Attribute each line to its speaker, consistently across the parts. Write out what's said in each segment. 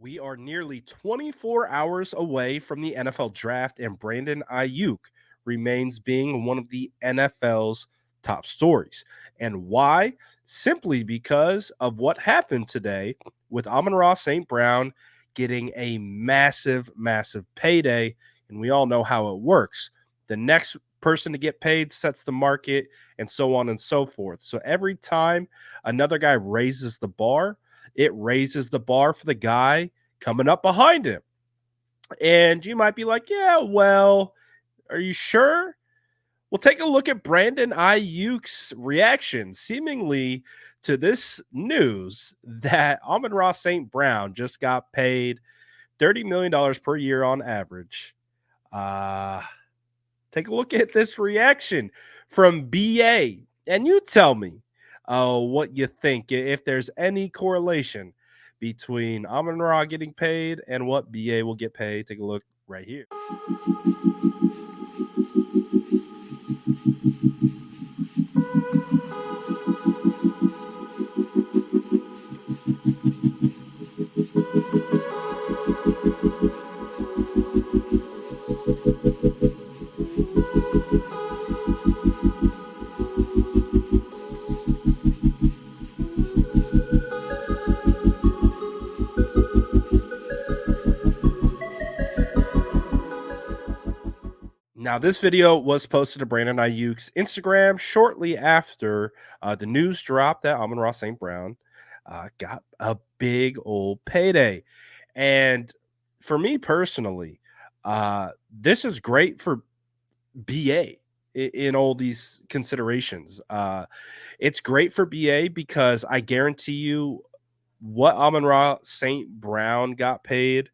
Speaker 1: We are nearly 24 hours away from the NFL draft, and Brandon Aiyuk remains being one of the NFL's top stories. And why? Simply because of what happened today with Amon-Ra St. Brown getting a massive payday. And we all know how it works. The next person to get paid sets the market, and so on and so forth. So every time another guy raises the bar, it raises the bar for the guy coming up behind him. And you might be like, yeah, well, are you sure? Well, take a look at Brandon Aiyuk's reaction, seemingly to this news that Amon-Ra St. Brown just got paid $30 million per year on average. Take a look at this reaction from BA, and you tell me what you think, if there's any correlation between Amon-Ra getting paid and what BA will get paid. Take a look right here. Now, this video was posted to Brandon Aiyuk's Instagram shortly after the news dropped that Amon-Ra St. Brown got a big old payday. And for me personally, this is great for BA in all these considerations. It's great for BA because I guarantee you what Amon-Ra St. Brown got paid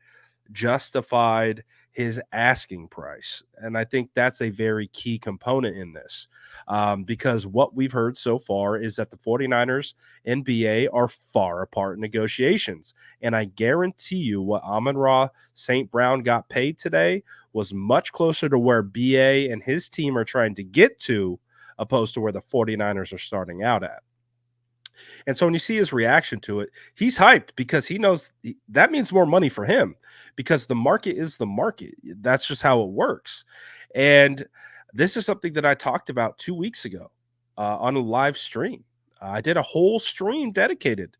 Speaker 1: justified his asking price. And I think that's a very key component in this, because what we've heard so far is that the 49ers and BA are far apart in negotiations. And I guarantee you what Amon-Ra St. Brown got paid today was much closer to where BA and his team are trying to get to, opposed to where the 49ers are starting out at. And so when you see his reaction to it, he's hyped because he knows that means more money for him, because the market is the market. That's just how it works. And this is something that I talked about 2 weeks ago on a live stream. I did a whole stream dedicated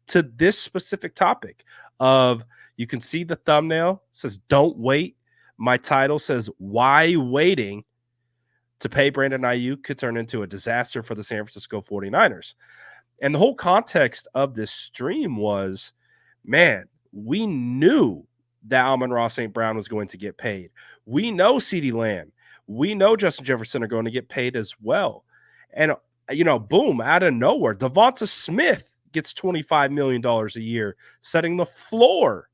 Speaker 1: to this specific topic of, you can see the thumbnail says, "Don't wait." My title says, "Why waiting to pay Brandon Aiyuk could turn into a disaster for the San Francisco 49ers." And the whole context of this stream was, man, we knew that Amon-Ra St. Brown was going to get paid. We know CeeDee Lamb. We know Justin Jefferson are going to get paid as well. And, boom, out of nowhere, Devonta Smith gets $25 million a year, setting the floor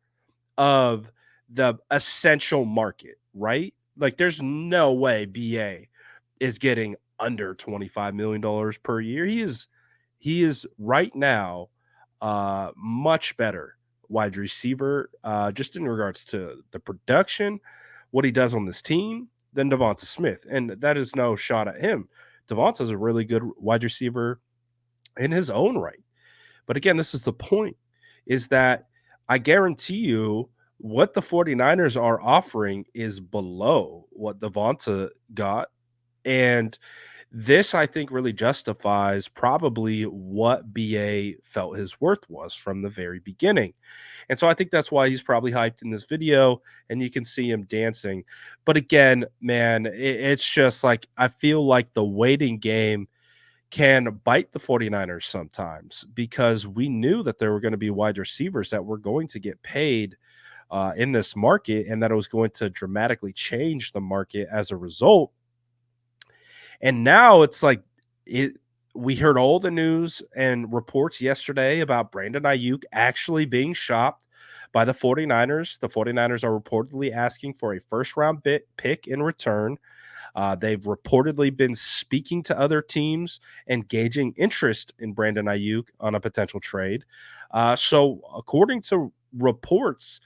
Speaker 1: of the essential market, right? Like, there's no way BA is getting under $25 million per year. He is right now much better wide receiver, just in regards to the production, what he does on this team, than Devonta Smith. And that is no shot at him. Devonta's a really good wide receiver in his own right. But again, this is the point, is that I guarantee you what the 49ers are offering is below what Devonta got. And this, I think, really justifies probably what BA felt his worth was from the very beginning. And so I think that's why he's probably hyped in this video, and you can see him dancing. But again, man, it's just like, I feel like the waiting game can bite the 49ers sometimes, because we knew that there were going to be wide receivers that were going to get paid in this market, and that it was going to dramatically change the market as a result. And now it's like, we heard all the news and reports yesterday about Brandon Aiyuk actually being shopped by the 49ers. The 49ers are reportedly asking for a first-round pick in return. They've reportedly been speaking to other teams and gauging interest in Brandon Aiyuk on a potential trade. So according to reports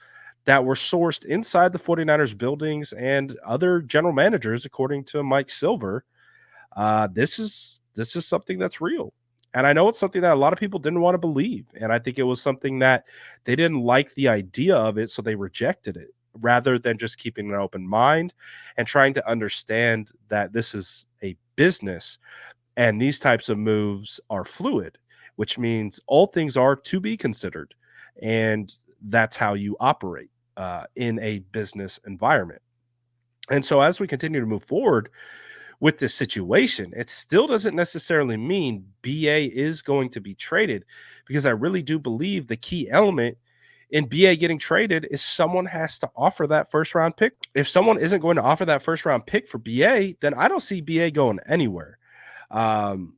Speaker 1: that were sourced inside the 49ers buildings and other general managers, according to Mike Silver, this is something that's real. And I know it's something that a lot of people didn't want to believe. And I think it was something that they didn't like the idea of it, so they rejected it rather than just keeping an open mind and trying to understand that this is a business and these types of moves are fluid, which means all things are to be considered. And that's how you operate in a business environment. And so, as we continue to move forward with this situation, it still doesn't necessarily mean BA is going to be traded, because I really do believe the key element in BA getting traded is someone has to offer that first round pick. If someone isn't going to offer that first round pick for BA, then I don't see BA going anywhere. Um,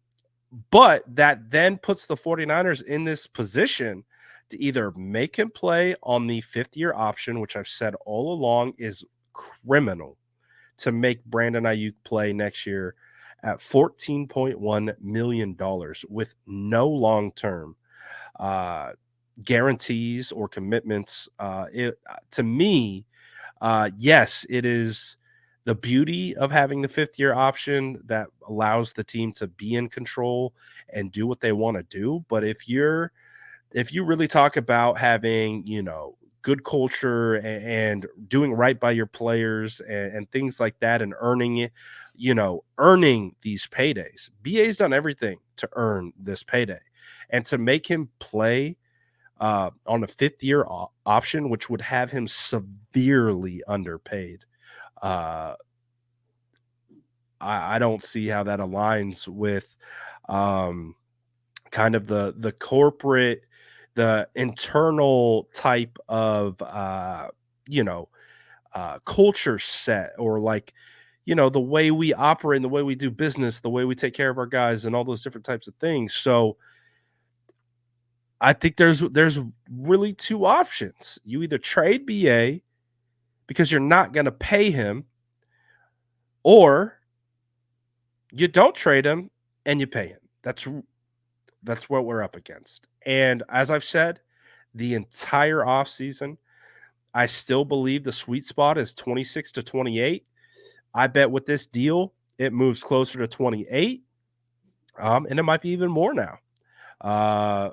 Speaker 1: but that then puts the 49ers in this position to either make him play on the 5th-year option, which I've said all along is criminal, to make Brandon Aiyuk play next year at $14.1 million with no long-term guarantees or commitments. To me, yes, it is the beauty of having the 5th-year option that allows the team to be in control and do what they want to do. But if you really talk about having, good culture and doing right by your players and things like that, and earning it, earning these paydays, BA's done everything to earn this payday. And to make him play on a 5th-year option, which would have him severely underpaid, uh, I don't see how that aligns with um, kind of the corporate, the internal type of you know culture set, or like the way we operate and the way we do business, the way we take care of our guys, and all those different types of things. So I think there's really two options. You either trade BA because you're not going to pay him, or you don't trade him and you pay him. That's what we're up against. And as I've said, the entire offseason, I still believe the sweet spot is 26 to 28. I bet with this deal, it moves closer to 28. And it might be even more now. Uh,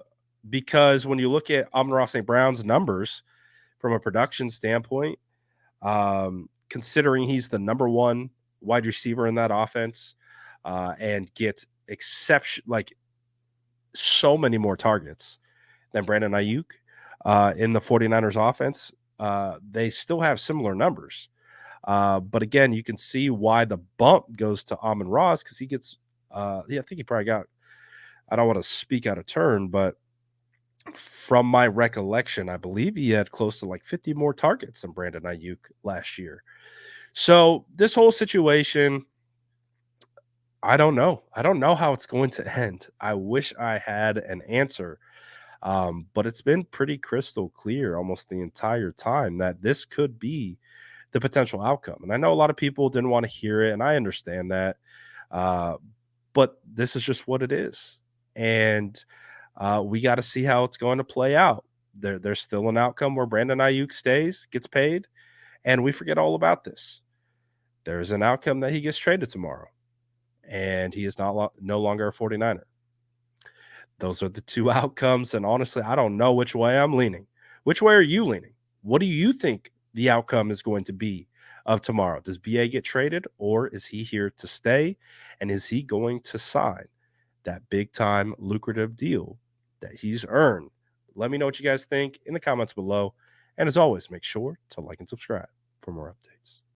Speaker 1: because when you look at Amon-Ra St. Brown's numbers from a production standpoint, considering he's the number one wide receiver in that offense, and gets so many more targets than Brandon Aiyuk in the 49ers offense, they still have similar numbers. But again, you can see why the bump goes to Amon-Ra, because he gets, I think he probably got, I don't want to speak out of turn, but from my recollection, I believe he had close to like 50 more targets than Brandon Aiyuk last year. So this whole situation, I don't know. I don't know how it's going to end. I wish I had an answer. But it's been pretty crystal clear almost the entire time that this could be the potential outcome. And I know a lot of people didn't want to hear it, and I understand that. Uh, but this is just what it is. And we got to see how it's going to play out. There's still an outcome where Brandon Aiyuk stays, gets paid, and we forget all about this. There's an outcome that he gets traded tomorrow, and he is no longer a 49er. Those are the two outcomes, and honestly, I don't know which way I'm leaning. Which way are you leaning? What do you think the outcome is going to be of tomorrow? Does BA get traded, or is he here to stay? And is he going to sign that big time lucrative deal that he's earned? Let me know what you guys think in the comments below. And as always, make sure to like and subscribe for more updates.